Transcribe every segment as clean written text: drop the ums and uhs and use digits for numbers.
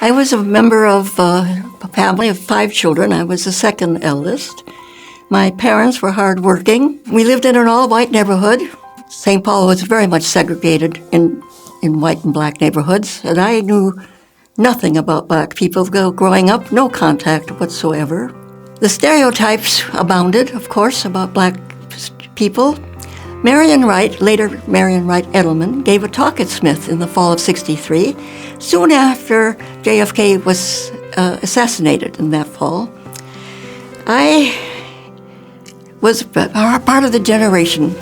I was a member of a family of 5 children. I was the second eldest. My parents were hardworking. We lived in an all-white neighborhood. St. Paul was very much segregated in white and black neighborhoods, and I knew nothing about black people growing up, no contact whatsoever. The stereotypes abounded, of course, about black people. Marion Wright, later Marion Wright Edelman, gave a talk at Smith in the fall of '63, soon after JFK was assassinated in that fall. I was part of the generation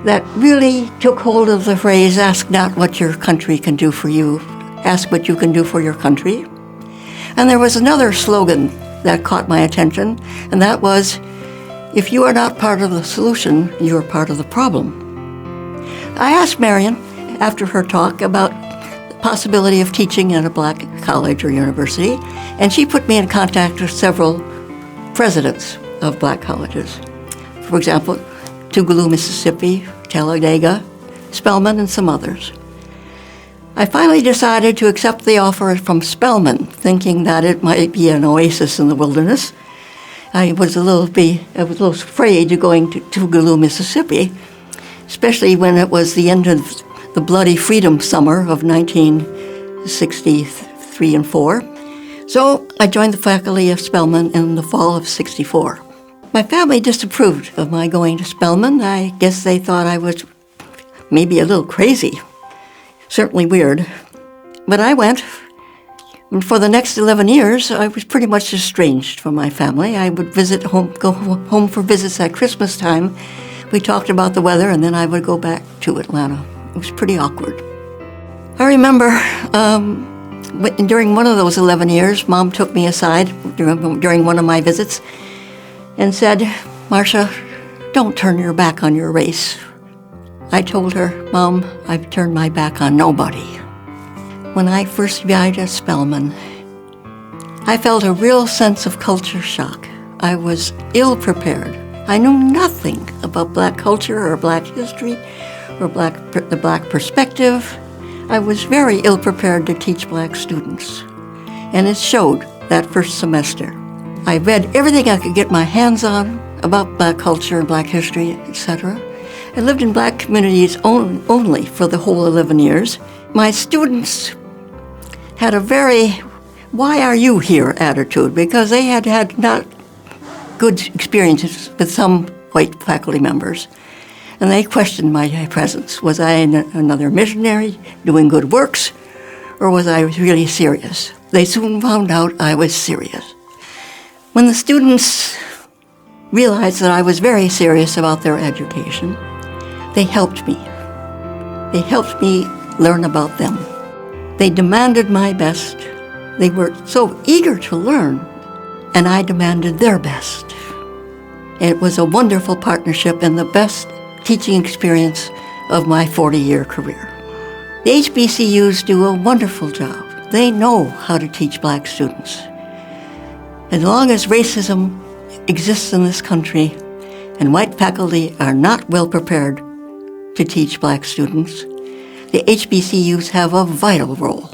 that really took hold of the phrase, ask not what your country can do for you, ask what you can do for your country. And there was another slogan that caught my attention, and that was, if you are not part of the solution, you are part of the problem. I asked Marion, after her talk, about the possibility of teaching at a black college or university, and she put me in contact with several presidents of black colleges. For example, Tougaloo, Mississippi, Talladega, Spelman, and some others. I finally decided to accept the offer from Spelman, thinking that it might be an oasis in the wilderness. I was a little afraid of going to Tougaloo, Mississippi, especially when it was the end of the bloody freedom summer of 1963 and 4. So I joined the faculty of Spelman in the fall of '64. My family disapproved of my going to Spelman. I guess they thought I was maybe a little crazy, certainly weird. But I went. And for the next 11 years, I was pretty much estranged from my family. I would go home for visits at Christmas time. We talked about the weather, and then I would go back to Atlanta. It was pretty awkward. I remember during one of those 11 years, Mom took me aside during one of my visits and said, Marcia, don't turn your back on your race. I told her, Mom, I've turned my back on nobody. When I first arrived at Spelman, I felt a real sense of culture shock. I was ill-prepared. I knew nothing about black culture or black history or the black perspective. I was very ill-prepared to teach black students, and it showed that first semester. I read everything I could get my hands on about black culture and black history, etc. I lived in black communities only for the whole 11 years. My students had a very, why are you here attitude, because they had not good experiences with some white faculty members. And they questioned my presence. Was I another missionary doing good works, or was I really serious? They soon found out I was serious. When the students realized that I was very serious about their education, they helped me. They helped me learn about them. They demanded my best. They were so eager to learn, and I demanded their best. It was a wonderful partnership and the best teaching experience of my 40-year career. The HBCUs do a wonderful job. They know how to teach black students. As long as racism exists in this country and white faculty are not well prepared to teach black students, the HBCUs have a vital role.